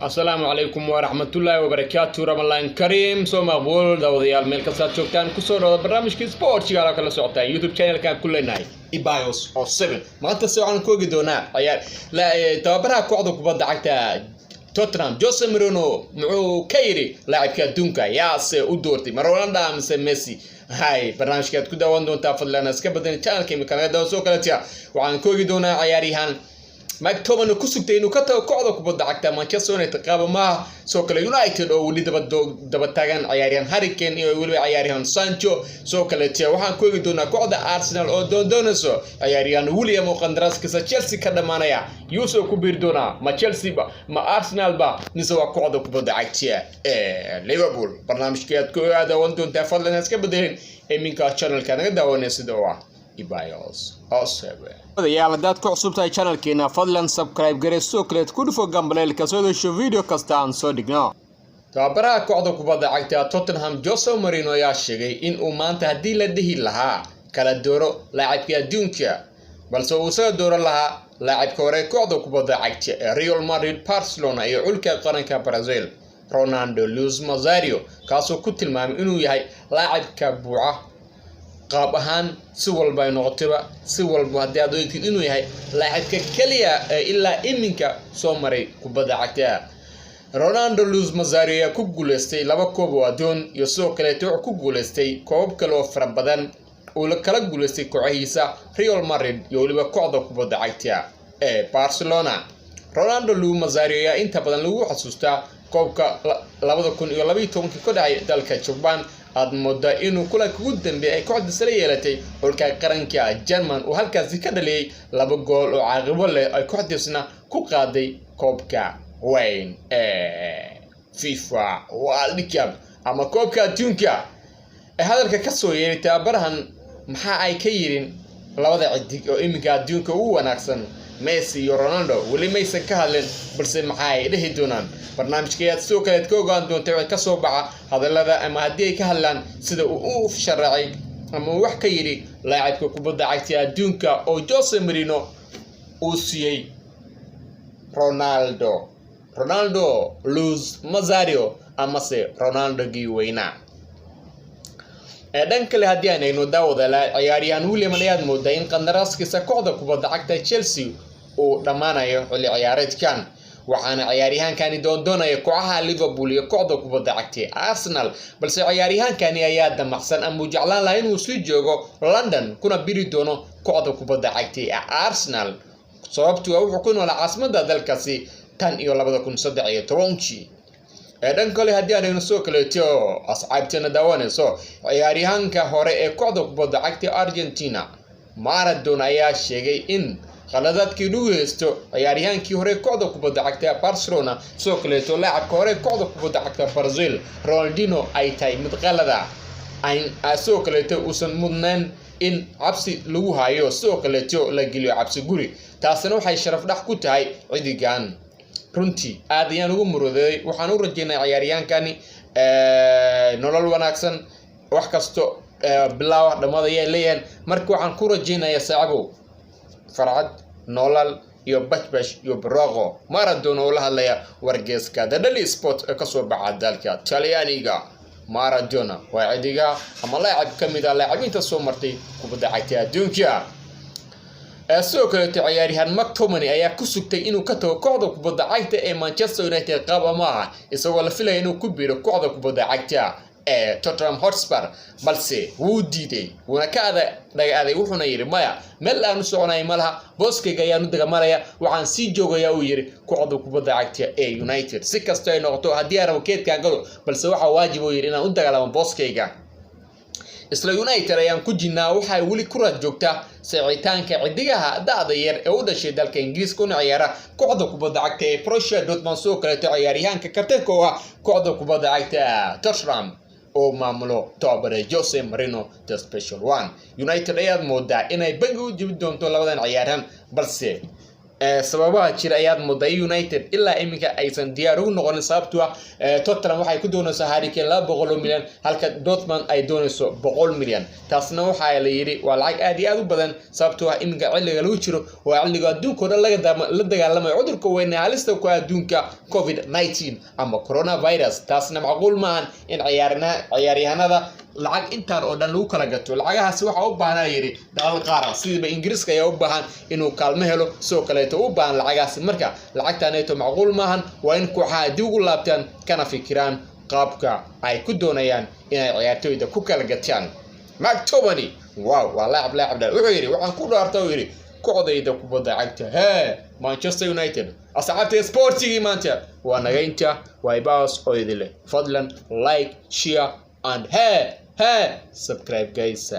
السلام عليكم ورحمة الله وبركاته. رمضان كريم. سو مقبول داوديال ميل كسات joogtaan kusoo dhawaada barnaamijkii sportiga kala socota YouTube channel kan kuleenahay Ibayos oo 7 maanta si aan koogi doonaa ciyaar la tababaraha kooxda kubadda cagta Tottenham Jose Mourinho muxuu ka yiri laacibka adduunka yaase u doortay Ronaldo mise Messi hay barnaamijkaad ku daawan doontaa fadlan iska badan channelka imika daawo soo kala tiya waxaan koogi doonaa ciyaariyahan McTominay ku sugtay inuu ka tago kooxda kubadda cagta Manchester United qaabama soo kale United oo wali daba taagan ciyaaryahan Harry Kane iyo wali ciyaaryahan Sancho soo kale tii waxaan koogi doonaa kooxda Arsenal oo doonayso ciyaaryahan William oo qandaraaskiisa Chelsea ka dhamaanaya Yusuf ku biir doona ma Chelsea ba ma Arsenal ba mise waa kooxda kubadda cagta Liverpool barnaamijkeed ku daawan doontaa fadlan iska bedelin iminka channelka naga daawanaysid oo Ibayos Osebe odayaal dad ku cusub tahay channelkeena fadlan subscribe garee soo kale ku dhufo gambaleelka soo dasho video kasta aan soo dhigno tababaraha kooxda kubadda cagta Tottenham Jose Mourinho ayaa sheegay in uu maanta hadii la dhihi lahaa kala dooro laacibka adduunka balse uu soo dooran lahaa laacibka hore kooxda kubadda cagta Real Madrid Barcelona iyo xulka qaranka Brazil Ronaldo Luis Nazario kaasoo ku tilmaamay inuu yahay laacibka buuca qaab ahaan si walba ay noqotaba si walba hadii aad ogtid inuu yahay laacibka kaliya ilaa iminka soo maray kubadda cagta Ronaldo Luis Nazario ku guuleystay 2 koob oo adoon iyo soo kale tuu ku guuleystay koob kale oo fara badan oo la kala guuleystay kooxihiisa Real Madrid iyo waliba kooxda kubadda cagta Barcelona Ronaldo Luis Nazario ayaa inta badan lagu xasuustaa koobka 2012 ka dhacay dalka Japan aad moodaa inuu kula ugu dambeeyay kooxda sare yeelatay xulka qaranka German oo halkaas ka dhaliyay 2 gool oo caaqib leh ay kooxdiisna ku qaaday koobka weyn FIFA World Cup ama koobka adduunka hadalka ka soo yeeray tababarahan maxaa ay ka yirin labada cidig oo iminka adduunka ugu wanaagsan Messi iyo Ronaldo wali maysan ka hadleen balse maxay dhihi doonaan barnaamijkeed soo kale ka ogaan doonta ka soo baxa hadalada ama hadii ay ka hadlaan sida uu sharaxay ama wax ka yiri laacibka kubadda cagta adduunka oo Jose Mourinho uu siiyay Ronaldo Luis Nazario ama se Ronaldo giweyna dhan kale hadii aan eegno daawada ciyaaryahan William ayaad moodaa in qandaraaskiisa kooxda kubadda cagta Chelsea oo dhamaanayo xilli ciyaareedkan waxaana ciyaaryahankani doonaya kooxaha Liverpool iyo kooxda kubadda cagta Arsenal balse ciyaaryahankani ayaa damacsan ama jeclaan lahaa inuu sii joogo London kuna biri doono kooxda kubadda cagta Arsenal sababtoo ah wuxuu ku noolaa caasimadda dalkaasi tan iyo 2013 dhan kale hadii aan soo kale tio asxaabtana daawanayso ciyaaryahanka hore ee kooxda kubadda cagta Argentina Maradona ayaa sheegay in qaladadkii uu haysto ciyaaryahankii hore kooxda kubadda cagta Barcelona soo kale tio laacibka hore kooxda kubadda cagta Brazil Ronaldinho ay tahay mid qalada ay soo kale tio uusan mudnaan in cabsi lagu hayo soo kale tio la geliyo cabsi guri taasina waxay sharaf dhax ku tahay cidigan runtii aad ayaan ugu muruday waxaan u rajaynayaa ciyaaryahankani nolol wanaagsan wax kasto bilaaw dhamada ay leeyeen marka waxaan ku rajaynayaa saaxiibo farxad nolol iyo bashbash iyo baraqo Maradona oo la hadlaya wargeyska Daily Sport ka soo baxa dalka Talyaaniga Maradona waa cidiga ama laacib kamid ah laacibinta soo martay kubadda cagta adduunka soo kale ciyaaryahan McTominay ayaa ku sugtay inuu ka tago kooxda kubadda cagta ee Manchester United qaabama isagoo la filayo inuu ku biiro kooxda kubadda cagta Tottenham Hotspur balse wuu diiday wana ka dhagaaday wuxuuna yiri maya meel aan u soconay malaha booskayga ayaan u dagamalaya waxaan sii joogayaa uu yiri kooxda kubadda cagta ee United si kasta ay noqoto hadii aan rakeedka galo balse waxa waajib u yiri inaan u dagaalamo booskayga isla United ayaan ku jinaa waxa wali ku raad joogta saacitaanka cidigaha da'da yar ee u dhashay dalka Ingiriiska una ciyaara kooxda kubadda cagta ee Borussia Dortmund soo kale ciyaaryahanka kabtanka oo kooxda kubadda cagta Tottenham oo maamulo tababare Jose Mourinho the special one United ayaa moodaa inay bangi u jibin doonto labadan ciyaaryahan balse sababaha jira ayaad mooday United ilaa iminka aysan diyaar u noqonin sababtoo ah Tottenham waxay ku doonaysaa Harry Kane 200 milyan halka Dortmund ay doonayso 100 milyan taasna waxa la yiri waa lacag aad iyo aad u badan sababtoo ah iminka xilliga lagu jiro waa xilliga adduunka la dagaalamay cudurka weyn ee halista ku adduunka COVID-19 ama coronavirus taasna macquul maahan in ciyaaryahanada lacag intaan oo dhan lagu kala gato lacagahaas waxa u baahan yiri dalal qaar sida Ingiriiska ayaa u baahan inuu kaalmo helo soo kaleeto u baahan lacagaas marka lacagtaaneeto macquul maahan waa in kooxaha dib ugu laabtaan kana fikiraan qaabka ay ku doonayaan inay ciyaartooyda ku kala gataan McTominay wow waa laacib wuxuu yiri waxaan ku dhaartaa uu yiri kooxdayda kubadda cagta Manchester United asxaabta sportiga maanta waa nagaynta way baas oo idile fadlan like share and subscribe guys